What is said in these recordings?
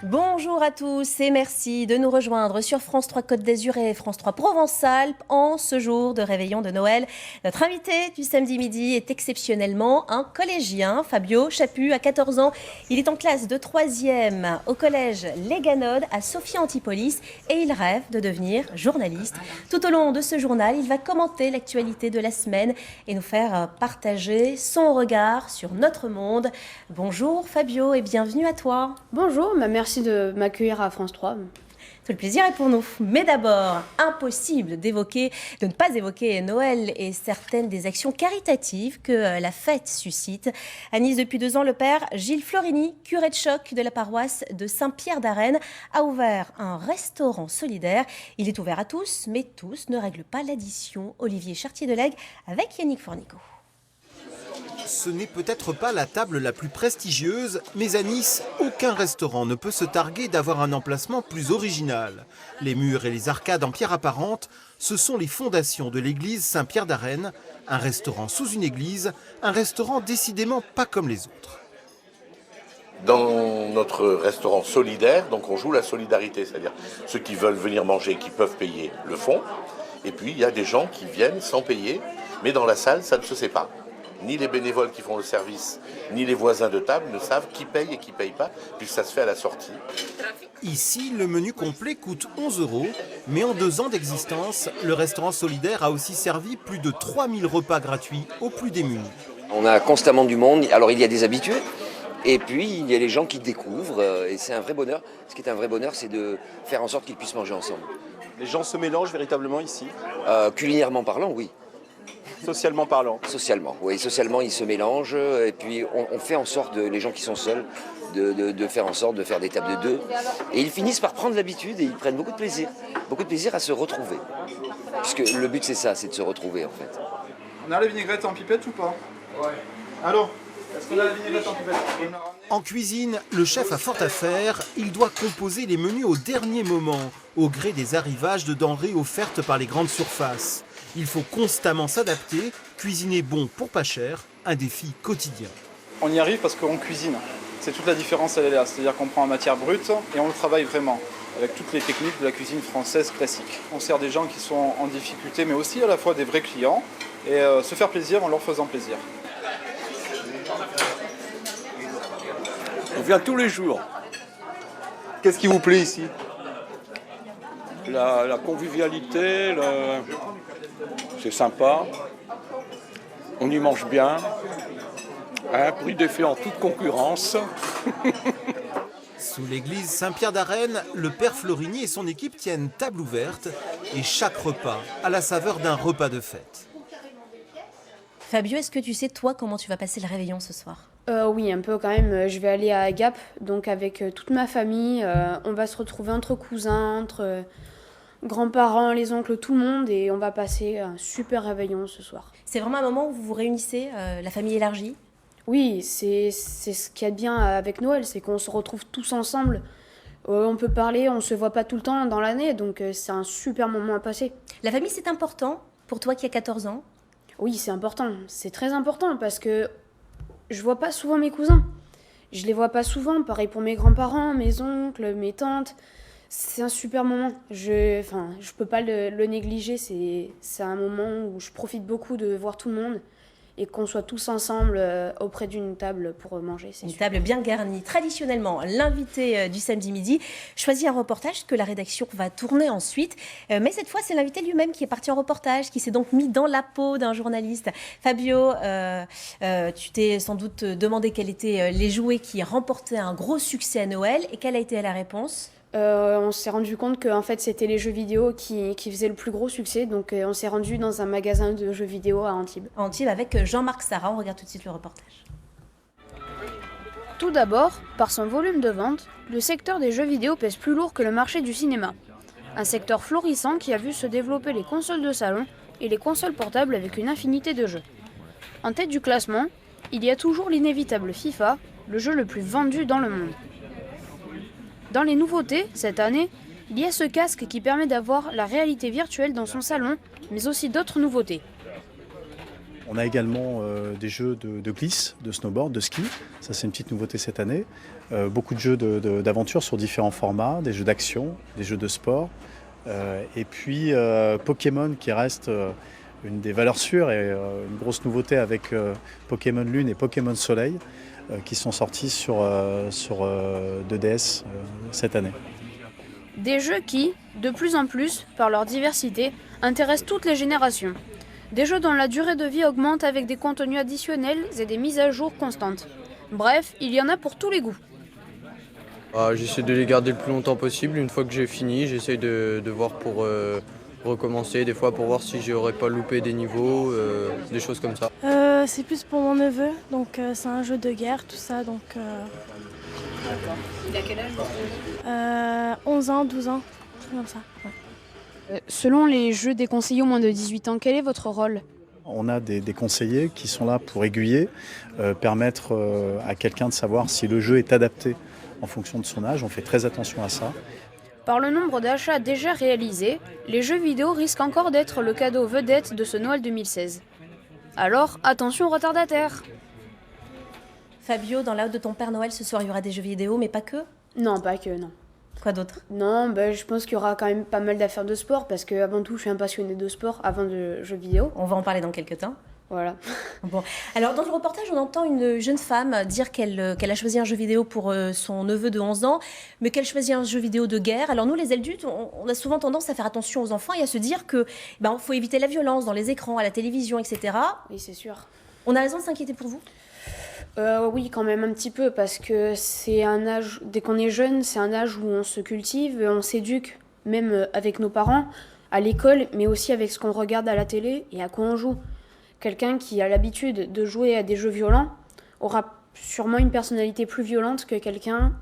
Bonjour à tous et merci de nous rejoindre sur France 3 Côte d'Azur et France 3 Provence-Alpes en ce jour de réveillon de Noël. Notre invité du samedi midi est exceptionnellement un collégien, Fabio Chaput, à 14 ans. Il est en classe de 3e au collège Les Ganodes à Sophia Antipolis et il rêve de devenir journaliste. Tout au long de ce journal, il va commenter l'actualité de la semaine et nous faire partager son regard sur notre monde. Bonjour Fabio et bienvenue à toi. Bonjour, merci de m'accueillir à France 3. Tout le plaisir est pour nous. Mais d'abord, impossible de ne pas évoquer Noël et certaines des actions caritatives que la fête suscite. À Nice, depuis 2 ans, le père Gilles Florini, curé de choc de la paroisse de Saint-Pierre-d'Arène, a ouvert un restaurant solidaire. Il est ouvert à tous, mais tous ne règlent pas l'addition. Olivier Chartier-Delegue avec Yannick Fornico. Ce n'est peut-être pas la table la plus prestigieuse, mais à Nice, aucun restaurant ne peut se targuer d'avoir un emplacement plus original. Les murs et les arcades en pierre apparente, ce sont les fondations de l'église Saint-Pierre-d'Arène, un restaurant sous une église, un restaurant décidément pas comme les autres. Dans notre restaurant solidaire, donc on joue la solidarité, c'est-à-dire ceux qui veulent venir manger, qui peuvent payer, le font. Et puis il y a des gens qui viennent sans payer, mais dans la salle, ça ne se sait pas. Ni les bénévoles qui font le service, ni les voisins de table ne savent qui paye et qui ne paye pas, puisque ça se fait à la sortie. Ici, le menu complet coûte 11 €, mais en 2 ans d'existence, le restaurant solidaire a aussi servi plus de 3000 repas gratuits aux plus démunis. On a constamment du monde, alors il y a des habitués, et puis il y a les gens qui découvrent, et c'est un vrai bonheur. Ce qui est un vrai bonheur, c'est de faire en sorte qu'ils puissent manger ensemble. Les gens se mélangent véritablement ici. Culinairement parlant, oui. Socialement parlant. Socialement, oui. Socialement, ils se mélangent. Et puis, on fait en sorte, les gens qui sont seuls, de faire en sorte de faire des tables de 2. Et ils finissent par prendre l'habitude et ils prennent beaucoup de plaisir. Beaucoup de plaisir à se retrouver. Puisque le but, c'est ça, c'est de se retrouver, en fait. On a la vinaigrette en pipette ou pas? Ouais. Alors, est-ce qu'on a la vinaigrette en pipette? En cuisine, le chef a fort à faire. Il doit composer les menus au dernier moment, au gré des arrivages de denrées offertes par les grandes surfaces. Il faut constamment s'adapter, cuisiner bon pour pas cher, un défi quotidien. On y arrive parce qu'on cuisine. C'est toute la différence, elle est là. C'est-à-dire qu'on prend en matière brute et on le travaille vraiment, avec toutes les techniques de la cuisine française classique. On sert des gens qui sont en difficulté, mais aussi à la fois des vrais clients, et se faire plaisir en leur faisant plaisir. On vient tous les jours. Qu'est-ce qui vous plaît ici? La convivialité, c'est sympa. On y mange bien. À un prix défait en toute concurrence. Sous l'église Saint-Pierre-d'Arène, le père Florini et son équipe tiennent table ouverte et chaque repas a la saveur d'un repas de fête. Fabio, est-ce que tu sais, toi, comment tu vas passer le réveillon ce soir ? Oui, un peu quand même. Je vais aller à Gap, donc avec toute ma famille. On va se retrouver entre cousins, entre grands-parents, les oncles, tout le monde. Et on va passer un super réveillon ce soir. C'est vraiment un moment où vous vous réunissez, la famille élargie ? Oui, c'est ce qu'il y a de bien avec Noël, c'est qu'on se retrouve tous ensemble. On peut parler, on se voit pas tout le temps dans l'année, donc c'est un super moment à passer. La famille, c'est important pour toi qui as 14 ans ? Oui, c'est important. C'est très important parce que je vois pas souvent mes cousins. Je les vois pas souvent. Pareil pour mes grands-parents, mes oncles, mes tantes. C'est un super moment. Je peux pas le négliger. C'est un moment où je profite beaucoup de voir tout le monde et qu'on soit tous ensemble auprès d'une table pour manger. Une table bien garnie. Traditionnellement, l'invité du samedi midi choisit un reportage que la rédaction va tourner ensuite. Mais cette fois, c'est l'invité lui-même qui est parti en reportage, qui s'est donc mis dans la peau d'un journaliste. Fabio, tu t'es sans doute demandé quels étaient les jouets qui remportaient un gros succès à Noël. Et quelle a été la réponse ? On s'est rendu compte que en fait, c'était les jeux vidéo qui faisaient le plus gros succès. Donc on s'est rendu dans un magasin de jeux vidéo à Antibes. À Antibes avec Jean-Marc Sarra. On regarde tout de suite le reportage. Tout d'abord, par son volume de vente, le secteur des jeux vidéo pèse plus lourd que le marché du cinéma. Un secteur florissant qui a vu se développer les consoles de salon et les consoles portables avec une infinité de jeux. En tête du classement, il y a toujours l'inévitable FIFA, le jeu le plus vendu dans le monde. Dans les nouveautés, cette année, il y a ce casque qui permet d'avoir la réalité virtuelle dans son salon, mais aussi d'autres nouveautés. On a également des jeux de glisse, de snowboard, de ski. Ça, c'est une petite nouveauté cette année. Beaucoup de jeux d'aventure sur différents formats, des jeux d'action, des jeux de sport. Et puis Pokémon qui reste une des valeurs sûres et une grosse nouveauté avec Pokémon Lune et Pokémon Soleil qui sont sortis sur 2DS cette année. Des jeux qui, de plus en plus, par leur diversité, intéressent toutes les générations. Des jeux dont la durée de vie augmente avec des contenus additionnels et des mises à jour constantes. Bref, il y en a pour tous les goûts. J'essaie de les garder le plus longtemps possible. Une fois que j'ai fini, j'essaie de voir pour recommencer, des fois pour voir si j'aurais pas loupé des niveaux, des choses comme ça. C'est plus pour mon neveu, donc c'est un jeu de guerre, tout ça. Donc, Il a quel âge 11 ans, 12 ans, comme ça. Ouais. Selon les jeux déconseillés aux moins de 18 ans, quel est votre rôle ? On a des conseillers qui sont là pour aiguiller, permettre à quelqu'un de savoir si le jeu est adapté en fonction de son âge. On fait très attention à ça. Par le nombre d'achats déjà réalisés, les jeux vidéo risquent encore d'être le cadeau vedette de ce Noël 2016. Alors, attention aux retardataires. Fabio, dans la hotte de ton Père Noël, ce soir, il y aura des jeux vidéo, mais pas que. Non, pas que, non. Quoi d'autre? Non, je pense qu'il y aura quand même pas mal d'affaires de sport, parce que avant tout, je suis un passionné de sport, avant de jeux vidéo. On va en parler dans quelques temps. Voilà. Bon. Alors, dans le reportage, on entend une jeune femme dire qu'elle a choisi un jeu vidéo pour son neveu de 11 ans, mais qu'elle choisit un jeu vidéo de guerre. Alors nous, les adultes, on a souvent tendance à faire attention aux enfants et à se dire que faut éviter la violence dans les écrans, à la télévision, etc. Oui, c'est sûr. On a raison de s'inquiéter pour vous? Oui, quand même un petit peu, parce que c'est un âge, dès qu'on est jeune, c'est un âge où on se cultive, on s'éduque, même avec nos parents, à l'école, mais aussi avec ce qu'on regarde à la télé et à quoi on joue. Quelqu'un qui a l'habitude de jouer à des jeux violents aura sûrement une personnalité plus violente que quelqu'un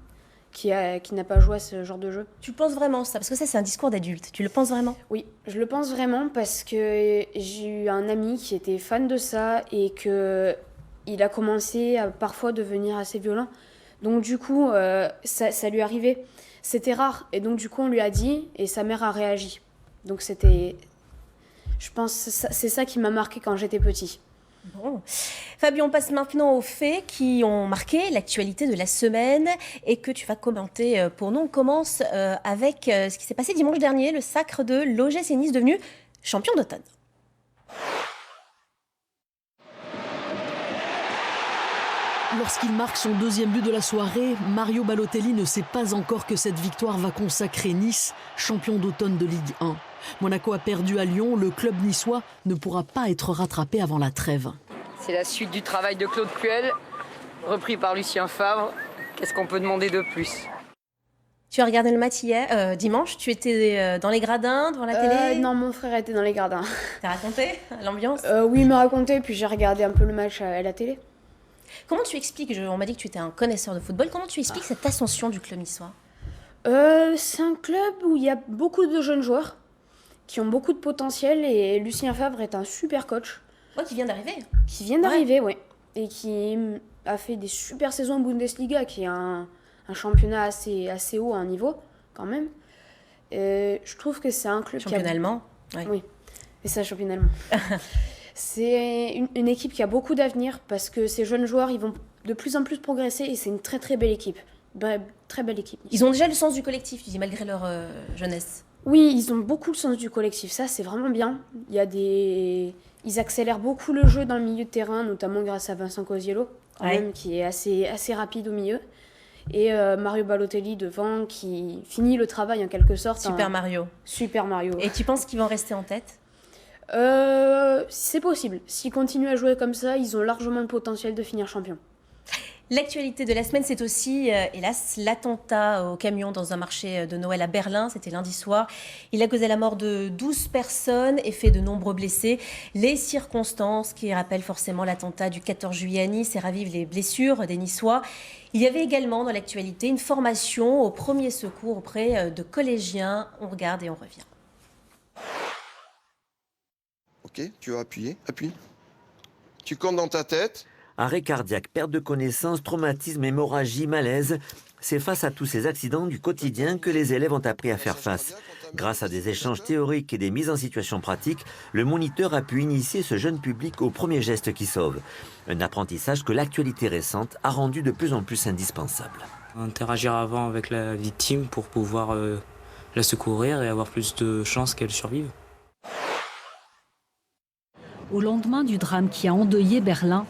qui n'a pas joué à ce genre de jeu. Tu penses vraiment ça? Parce que ça, c'est un discours d'adulte. Tu le penses vraiment? Oui, je le pense vraiment parce que j'ai eu un ami qui était fan de ça et que il a commencé à parfois devenir assez violent. Donc du coup, ça lui arrivait. C'était rare. Et donc du coup, on lui a dit et sa mère a réagi. Donc c'était... Je pense que c'est ça qui m'a marqué quand j'étais petit. Bon. Fabien, on passe maintenant aux faits qui ont marqué l'actualité de la semaine et que tu vas commenter pour nous. On commence avec ce qui s'est passé dimanche dernier, le sacre de l'OGC Nice devenu champion d'automne. Lorsqu'il marque son deuxième but de la soirée, Mario Balotelli ne sait pas encore que cette victoire va consacrer Nice champion d'automne de Ligue 1. Monaco a perdu à Lyon, le club niçois ne pourra pas être rattrapé avant la trêve. C'est la suite du travail de Claude Puel, repris par Lucien Favre. Qu'est-ce qu'on peut demander de plus? Tu as regardé le match hier, dimanche, tu étais dans les gradins, devant la télé? Non, mon frère était dans les gradins. T'as raconté l'ambiance? Oui, il m'a raconté, puis j'ai regardé un peu le match à la télé. Comment tu expliques, on m'a dit que tu étais un connaisseur de football, comment tu expliques cette ascension du club niçois? C'est un club où il y a beaucoup de jeunes joueurs qui ont beaucoup de potentiel et Lucien Favre est un super coach. Ouais, qui vient d'arriver. Qui vient d'arriver, ouais. Et qui a fait des super saisons en Bundesliga, qui est un championnat assez haut à un niveau, quand même. Je trouve que c'est un club championnat allemand, ouais. Oui, et c'est un championnat allemand. C'est une équipe qui a beaucoup d'avenir parce que ces jeunes joueurs, ils vont de plus en plus progresser et c'est une très très belle équipe. Très belle équipe. Ils ont déjà le sens du collectif, tu dis, malgré leur jeunesse. Oui, ils ont beaucoup le sens du collectif, ça c'est vraiment bien. Ils accélèrent beaucoup le jeu dans le milieu de terrain, notamment grâce à Vincent Cosiello, même, qui est assez rapide au milieu. Et Mario Balotelli devant, qui finit le travail en quelque sorte. Super Mario. Et tu penses qu'ils vont rester en tête? C'est possible. S'ils continuent à jouer comme ça, ils ont largement le potentiel de finir champion. L'actualité de la semaine, c'est aussi, hélas, l'attentat au camion dans un marché de Noël à Berlin. C'était lundi soir. Il a causé la mort de 12 personnes et fait de nombreux blessés. Les circonstances qui rappellent forcément l'attentat du 14 juillet à Nice et ravivent les blessures des Niçois. Il y avait également dans l'actualité une formation au premier secours auprès de collégiens. On regarde et on revient. Ok, tu vas appuyer. Appuie. Tu comptes dans ta tête. Arrêt cardiaque, perte de connaissance, traumatisme, hémorragie, malaise. C'est face à tous ces accidents du quotidien que les élèves ont appris à faire face. Grâce à des échanges théoriques et des mises en situation pratiques, le moniteur a pu initier ce jeune public aux premiers gestes qui sauvent. Un apprentissage que l'actualité récente a rendu de plus en plus indispensable. Interagir avant avec la victime pour pouvoir la secourir et avoir plus de chances qu'elle survive. Au lendemain du drame qui a endeuillé Berlin,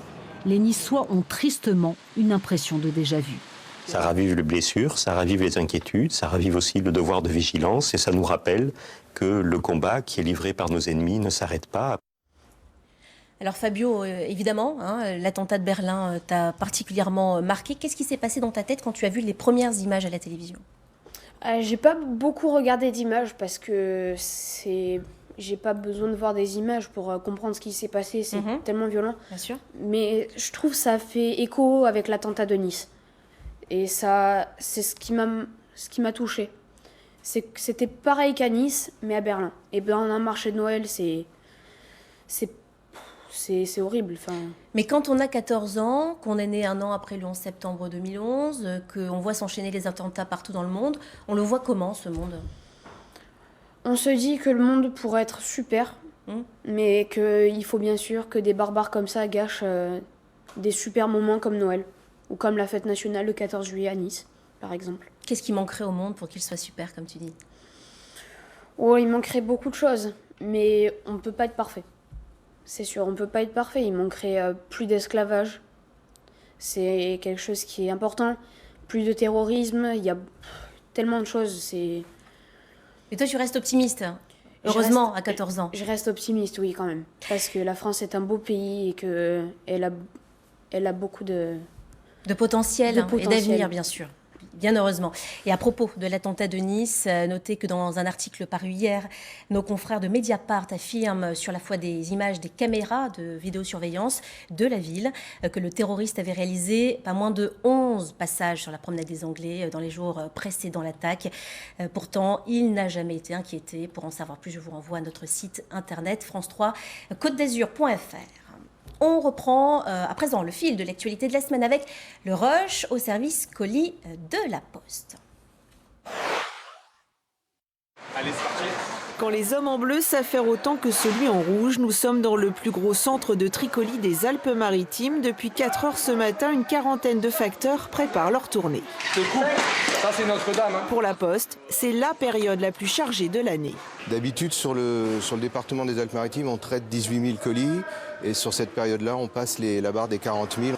les Niçois ont tristement une impression de déjà-vu. Ça ravive les blessures, ça ravive les inquiétudes, ça ravive aussi le devoir de vigilance et ça nous rappelle que le combat qui est livré par nos ennemis ne s'arrête pas. Alors Fabio, évidemment, l'attentat de Berlin t'a particulièrement marqué. Qu'est-ce qui s'est passé dans ta tête quand tu as vu les premières images à la télévision ? J'ai pas beaucoup regardé d'images parce que j'ai pas besoin de voir des images pour comprendre ce qui s'est passé, c'est tellement violent. Bien sûr. Mais je trouve que ça fait écho avec l'attentat de Nice. Et ça, c'est ce qui m'a touchée. C'était pareil qu'à Nice, mais à Berlin. Et Berlin, marché de Noël, c'est horrible. Enfin... Mais quand on a 14 ans, qu'on est né un an après le 11 septembre 2011, qu'on voit s'enchaîner les attentats partout dans le monde, on le voit comment, ce monde ? On se dit que le monde pourrait être super, mais qu'il faut bien sûr que des barbares comme ça gâchent des super moments comme Noël, ou comme la fête nationale le 14 juillet à Nice, par exemple. Qu'est-ce qui manquerait au monde pour qu'il soit super, comme tu dis ? Oh, il manquerait beaucoup de choses, mais on ne peut pas être parfait. C'est sûr, on ne peut pas être parfait. Il manquerait plus d'esclavage. C'est quelque chose qui est important. Plus de terrorisme, il y a tellement de choses. Et toi, tu restes optimiste, heureusement, à 14 ans. Je reste optimiste, oui, quand même. Parce que la France est un beau pays et qu'elle a beaucoup de potentiel. Et d'avenir, bien sûr. Bien heureusement. Et à propos de l'attentat de Nice, notez que dans un article paru hier, nos confrères de Mediapart affirment sur la foi des images des caméras de vidéosurveillance de la ville que le terroriste avait réalisé pas moins de 11 passages sur la promenade des Anglais dans les jours précédant l'attaque. Pourtant, il n'a jamais été inquiété. Pour en savoir plus, je vous renvoie à notre site internet france3côte-d'azur.fr. On reprend à présent le fil de l'actualité de la semaine avec le rush au service colis de la Poste. Allez, c'est parti. Quand les hommes en bleu s'affairent autant que celui en rouge, nous sommes dans le plus gros centre de tricolis des Alpes-Maritimes. Depuis 4 heures ce matin, une quarantaine de facteurs préparent leur tournée. Je coupe. Ça, c'est Notre-Dame. Pour la Poste, c'est la période la plus chargée de l'année. D'habitude, sur le département des Alpes-Maritimes, on traite 18 000 colis. Et sur cette période-là, on passe la barre des 40 000.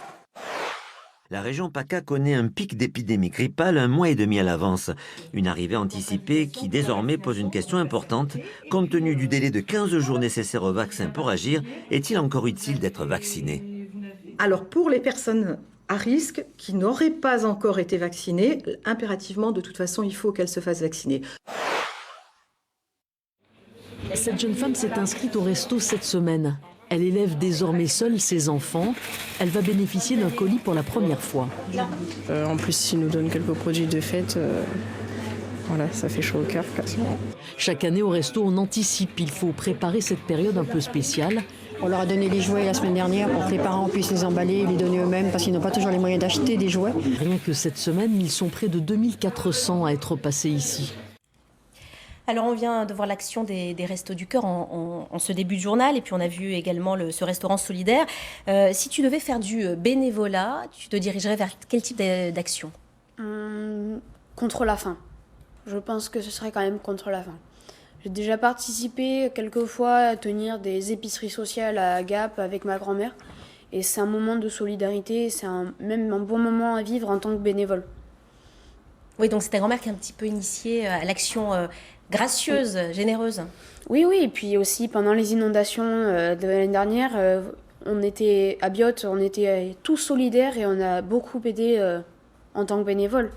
La région PACA connaît un pic d'épidémie grippale 1 mois et demi à l'avance. Une arrivée anticipée qui désormais pose une question importante. Compte tenu du délai de 15 jours nécessaire au vaccin pour agir, est-il encore utile d'être vacciné ? Alors pour les personnes à risque qui n'auraient pas encore été vaccinées, impérativement, de toute façon, il faut qu'elles se fassent vacciner. Cette jeune femme s'est inscrite au resto cette semaine. Elle élève désormais seule ses enfants. Elle va bénéficier d'un colis pour la première fois. En plus, ils nous donnent quelques produits de fête. Voilà, ça fait chaud au cœur. Chaque année au resto, on anticipe. Il faut préparer cette période un peu spéciale. On leur a donné les jouets la semaine dernière pour que les parents puissent les emballer et les donner eux-mêmes parce qu'ils n'ont pas toujours les moyens d'acheter des jouets. Rien que cette semaine, ils sont près de 2400 à être passés ici. Alors, on vient de voir l'action des Restos du Cœur en ce début de journal. Et puis, on a vu également ce restaurant solidaire. Si tu devais faire du bénévolat, tu te dirigerais vers quel type d'action ? Contre la faim. Je pense que ce serait quand même contre la faim. J'ai déjà participé quelques fois à tenir des épiceries sociales à Gap avec ma grand-mère. Et c'est un moment de solidarité. C'est même un bon moment à vivre en tant que bénévole. Oui, donc c'est ta grand-mère qui est un petit peu initiée à l'action gracieuse, généreuse. Oui, et puis aussi pendant les inondations de l'année dernière, on était à Biot, on était tous solidaires et on a beaucoup aidé en tant que bénévole.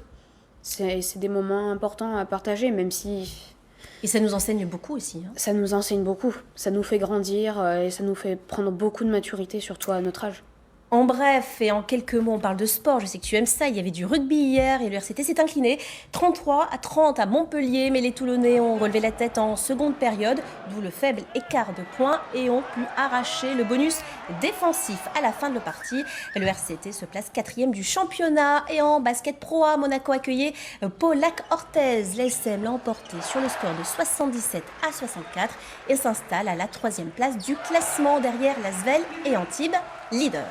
C'est des moments importants à partager, même si... Et ça nous enseigne beaucoup aussi. Ça nous enseigne beaucoup, ça nous fait grandir et ça nous fait prendre beaucoup de maturité, surtout à notre âge. En bref, et en quelques mots, on parle de sport. Je sais que tu aimes ça. Il y avait du rugby hier et le RCT s'est incliné 33-30 à Montpellier. Mais les Toulonnais ont relevé la tête en seconde période, d'où le faible écart de points et ont pu arracher le bonus défensif à la fin de la partie. Le RCT se place 4e du championnat. Et en basket pro A, Monaco accueillait Pau-Lac Orthez. L'ASM l'a emporté sur le score de 77-64 et s'installe à la 3e place du classement derrière l'Asvel et Antibes, leader.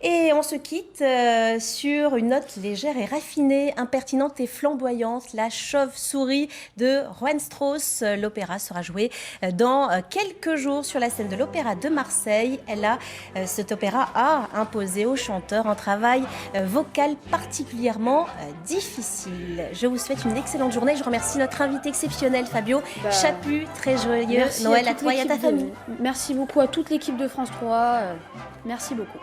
Et on se quitte sur une note légère et raffinée, impertinente et flamboyante, la chauve-souris de Juan Strauss. L'opéra sera joué dans quelques jours sur la scène de l'Opéra de Marseille. Cet opéra a imposé aux chanteurs un travail vocal particulièrement difficile. Je vous souhaite une excellente journée. Je remercie notre invité exceptionnel, Fabio Chaput. Très joyeux Noël à toi et à ta famille. Merci beaucoup à toute l'équipe de France 3. Merci beaucoup.